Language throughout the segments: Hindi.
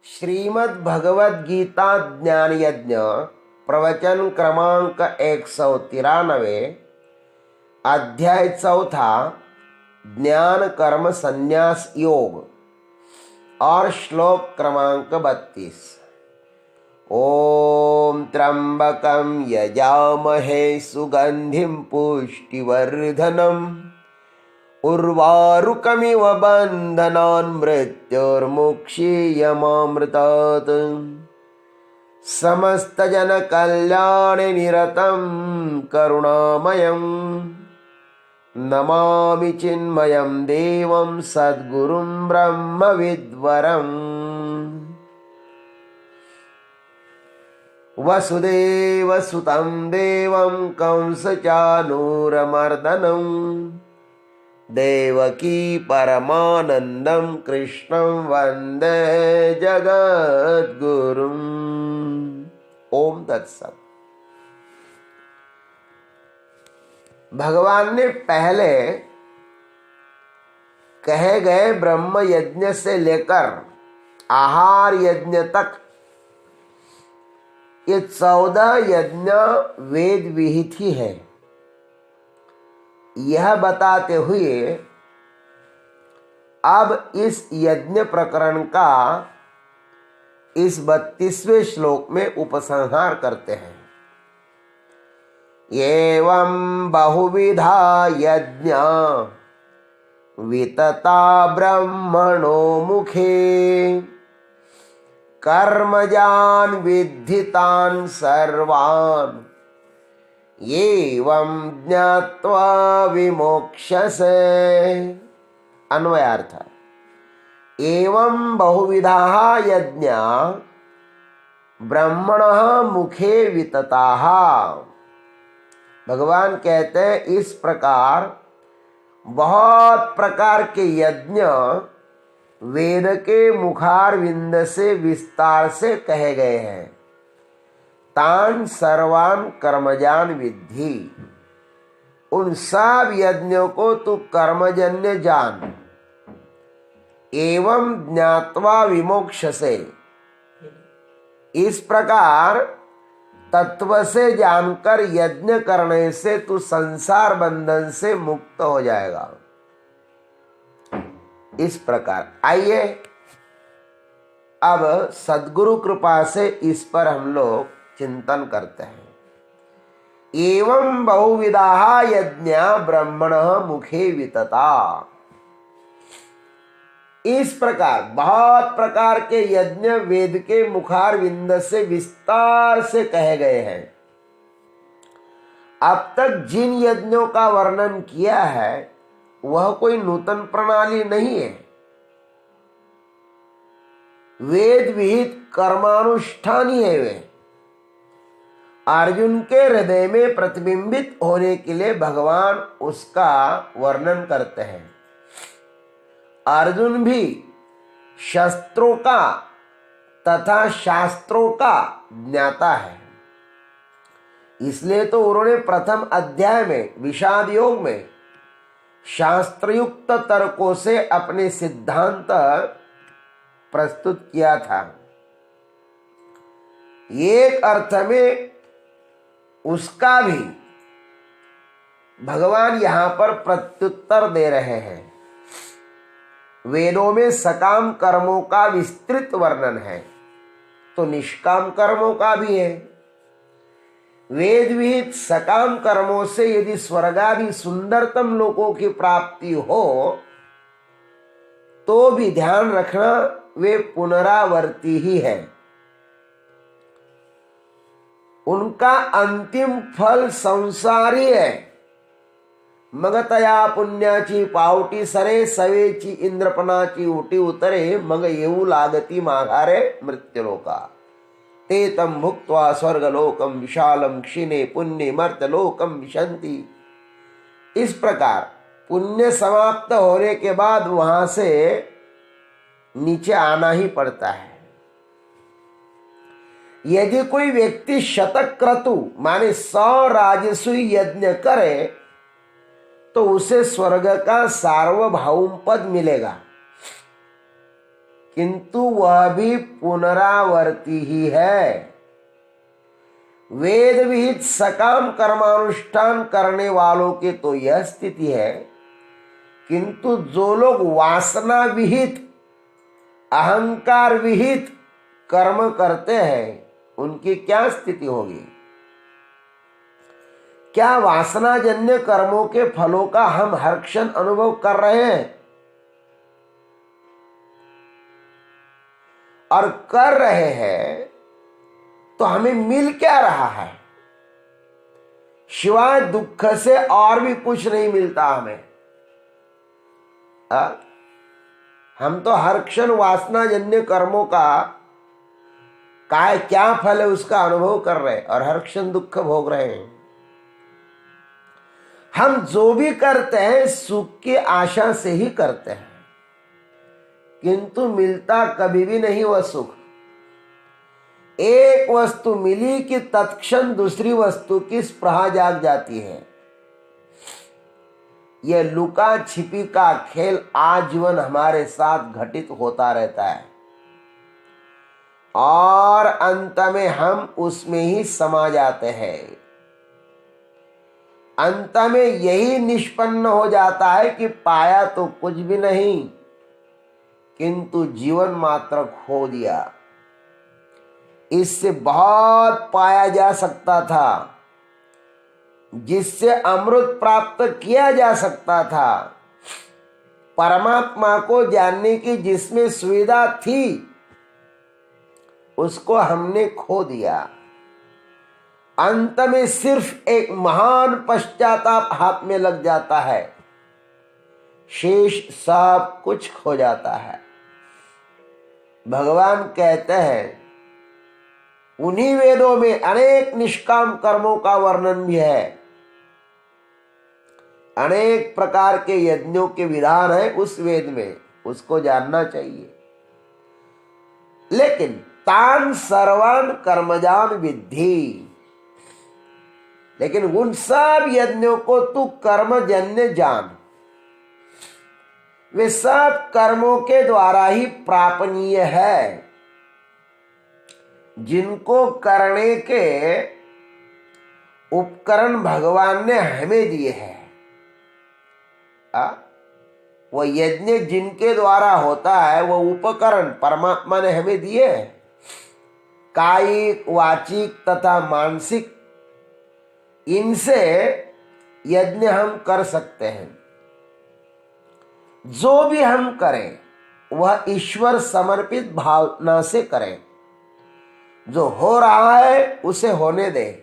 श्रीमद् भगवद गीता ज्ञान यज्ञ प्रवचन क्रमांक 193, अध्याय 4, ज्ञान कर्म संन्यास योग और श्लोक क्रमांक 32। ओम त्र्यंबकं यजामहे सुगंधिं पुष्टिवर्धनम् उर्वारुकमिव बन्धनान् मृत्युर्मुक्षीयमामृतात् समस्तजनकल्याणे निरतं करुणामयं नमामि चिन्मयं देवं सद्गुरुं ब्रह्मविद्वरम्। वसुदेवसुतं देवं कंसचानूरमर्दनम् देवकी परमानंदम कृष्णं वंदे जगद्गुरुम्। ओम तत्सत। भगवान ने पहले कहे गए ब्रह्म यज्ञ से लेकर आहार यज्ञ तक ये 14 यज्ञ वेद विहित ही है, यह बताते हुए अब इस यज्ञ प्रकरण का इस 32वें श्लोक में उपसंहार करते हैं। एवं बहुविधा यज्ञा वितता ब्रह्मणो मुखे कर्मजान् विद्धितान् सर्वान् एवं ज्ञात्वा विमोक्षसे। अन्वयार्थ। एवं बहुविधाः यज्ञा ब्रह्मणः मुखे वितताः। भगवान कहते हैं इस प्रकार बहुत प्रकार के यज्ञ वेद के मुखारविंद से विस्तार से कहे गए हैं। तान सर्वान कर्मजान विद्धि, उन सब यज्ञों को तू कर्मजन्य जान। एवं ज्ञात्वा विमोक्षसे, इस प्रकार तत्व से जानकर यज्ञ करने से तू संसार बंधन से मुक्त हो जाएगा। इस प्रकार आइए अब सद्गुरु कृपा से इस पर हम लोग चिंतन करते हैं। एवं बहुविधाः यज्ञा ब्रह्मणः मुखे वितता, इस प्रकार बहुत प्रकार के यज्ञ वेद के मुखारविंद से विस्तार से कहे गए हैं। अब तक जिन यज्ञों का वर्णन किया है वह कोई नूतन प्रणाली नहीं है। वेद विहित कर्मानुष्ठान ही है वे। अर्जुन के हृदय में प्रतिबिंबित होने के लिए भगवान उसका वर्णन करते हैं। अर्जुन भी शस्त्रों का तथा शास्त्रों का ज्ञाता है, इसलिए तो उन्होंने प्रथम अध्याय में विषाद योग में शास्त्रयुक्त तर्कों से अपने सिद्धांत प्रस्तुत किया था। एक अर्थ में उसका भी भगवान यहां पर प्रत्युत्तर दे रहे हैं। वेदों में सकाम कर्मों का विस्तृत वर्णन है, तो निष्काम कर्मों का भी है। वेद विहित सकाम कर्मों से यदि स्वर्गादि सुंदरतम लोकों की प्राप्ति हो तो भी ध्यान रखना वे पुनरावर्ती ही है। उनका अंतिम फल संसारी है। मग तया पुण्याची पावटी सरे सवेची इंद्रपनाची उटी उतरे मग येऊ लागती माघारे मृत्युलोका ते तम भुक्त्वा स्वर्गलोकम विशालम क्षीणे पुण्य मर्त्यलोकम विशंति। इस प्रकार पुण्य समाप्त होने के बाद वहां से नीचे आना ही पड़ता है। यदि कोई व्यक्ति शतक्रतु माने 100 राजसूय यज्ञ करे तो उसे स्वर्ग का सार्वभौम पद मिलेगा। किंतु वह भी पुनरावर्ती ही है। वेद विहित सकाम कर्मानुष्ठान करने वालों की तो यह स्थिति है, किंतु जो लोग वासना विहित अहंकार विहित कर्म करते हैं उनकी क्या स्थिति होगी? क्या वासनाजन्य कर्मों के फलों का हम हर क्षण अनुभव कर रहे हैं? और कर रहे हैं तो हमें मिल क्या रहा है? शिवाय दुख से और भी कुछ नहीं मिलता हमें। हम तो हर क्षण वासनाजन्य कर्मों का क्या फल है उसका अनुभव कर रहे हैं और हर क्षण दुख भोग रहे हैं। हम जो भी करते हैं सुख की आशा से ही करते हैं, किंतु मिलता कभी भी नहीं वह सुख। एक वस्तु मिली कि तत्क्षण दूसरी वस्तु की स्पृहा जाग जाती है। यह लुका छिपी का खेल आजीवन हमारे साथ घटित होता रहता है और अंत में हम उसमें ही समा जाते हैं। अंत में यही निष्पन्न हो जाता है कि पाया तो कुछ भी नहीं, किंतु जीवन मात्र खो दिया। इससे बहुत पाया जा सकता था, जिससे अमृत प्राप्त किया जा सकता था। परमात्मा को जानने की जिसमें सुविधा थी उसको हमने खो दिया। अंत में सिर्फ एक महान पश्चाताप हाथ में लग जाता है, शेष सब कुछ खो जाता है। भगवान कहते हैं, उन्हीं वेदों में अनेक निष्काम कर्मों का वर्णन भी है, अनेक प्रकार के यज्ञों के विधान है उस वेद में, उसको जानना चाहिए। लेकिन तान सर्वान कर्मजान विद्धि, लेकिन उन सब यज्ञों को तू कर्मजन्य जान। वे सब कर्मों के द्वारा ही प्रापणीय है, जिनको करने के उपकरण भगवान ने हमें दिए हैं। वो यज्ञ जिनके द्वारा होता है वो उपकरण परमात्मा ने हमें दिए हैं। कायिक, वाचिक तथा मानसिक, इनसे यज्ञ हम कर सकते हैं। जो भी हम करें वह ईश्वर समर्पित भावना से करें। जो हो रहा है उसे होने दें।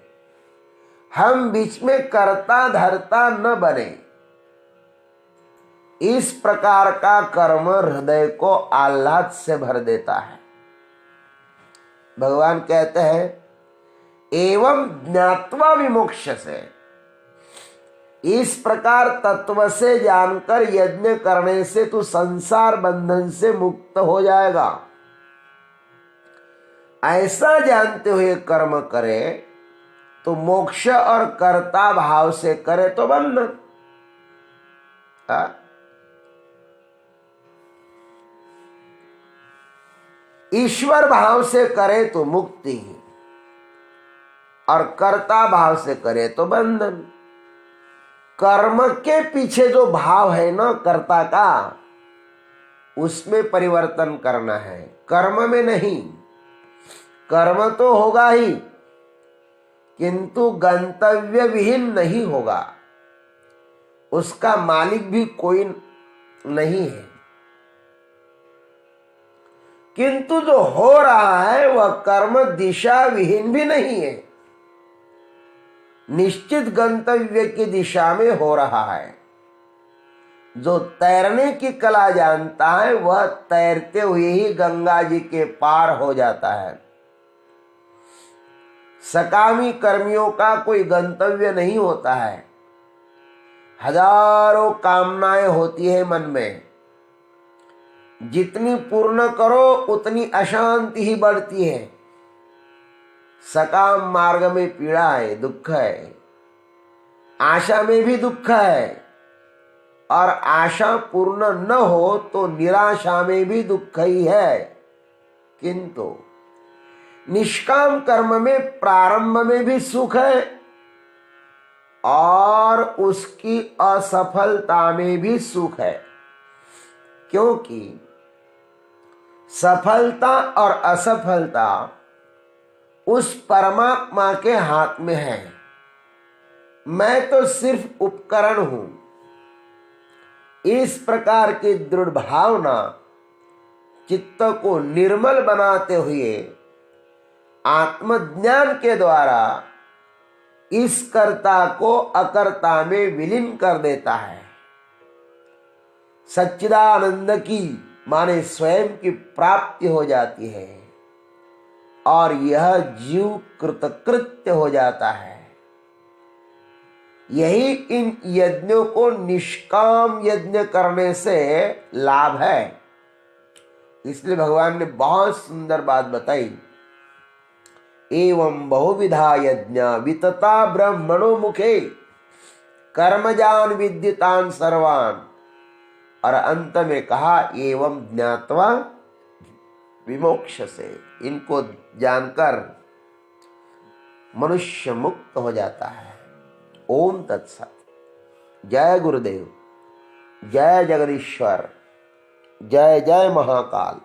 हम बीच में करता धरता न बने। इस प्रकार का कर्म हृदय को आह्लाद से भर देता है। भगवान कहते हैं, एवं ज्ञात्वा विमोक्ष से, इस प्रकार तत्व से जानकर यज्ञ करने से तू संसार बंधन से मुक्त हो जाएगा। ऐसा जानते हुए कर्म करे तो मोक्ष, और कर्ता भाव से करे तो बंधन। ईश्वर भाव से करे तो मुक्ति, और कर्ता भाव से करे तो बंधन। कर्म के पीछे जो भाव है ना कर्ता का, उसमें परिवर्तन करना है, कर्म में नहीं। कर्म तो होगा ही, किंतु गंतव्य विहीन नहीं होगा। उसका मालिक भी कोई नहीं है, किंतु जो हो रहा है वह कर्म दिशा विहीन भी नहीं है। निश्चित गंतव्य की दिशा में हो रहा है। जो तैरने की कला जानता है वह तैरते हुए ही गंगा जी के पार हो जाता है। सकामी कर्मियों का कोई गंतव्य नहीं होता है। हजारों कामनाएं होती है मन में, जितनी पूर्ण करो उतनी अशांति ही बढ़ती है। सकाम मार्ग में पीड़ा है, दुख है, आशा में भी दुख है, और आशा पूर्ण न हो तो निराशा में भी दुख ही है, किंतु निष्काम कर्म में प्रारंभ में भी सुख है और उसकी असफलता में भी सुख है, क्योंकि सफलता और असफलता उस परमात्मा के हाथ में है। मैं तो सिर्फ उपकरण हूं। इस प्रकार की दृढ़ भावना चित्त को निर्मल बनाते हुए आत्मज्ञान के द्वारा इस कर्ता को अकर्ता में विलीन कर देता है। सच्चिदानंद की माने स्वयं की प्राप्ति हो जाती है और यह जीव कृतकृत्य हो जाता है। यही इन यज्ञों को निष्काम यज्ञ करने से लाभ है। इसलिए भगवान ने बहुत सुंदर बात बताई, एवं बहुविधा यज्ञ वितता ब्रह्मणो मुखे कर्मजान विद्युतान सर्वान, और अंत में कहा एवं ज्ञात्वा विमोक्ष से, इनको जानकर मनुष्य मुक्त हो जाता है। ओम तत्सत। जय गुरुदेव, जय जगदीश्वर, जय जय महाकाल।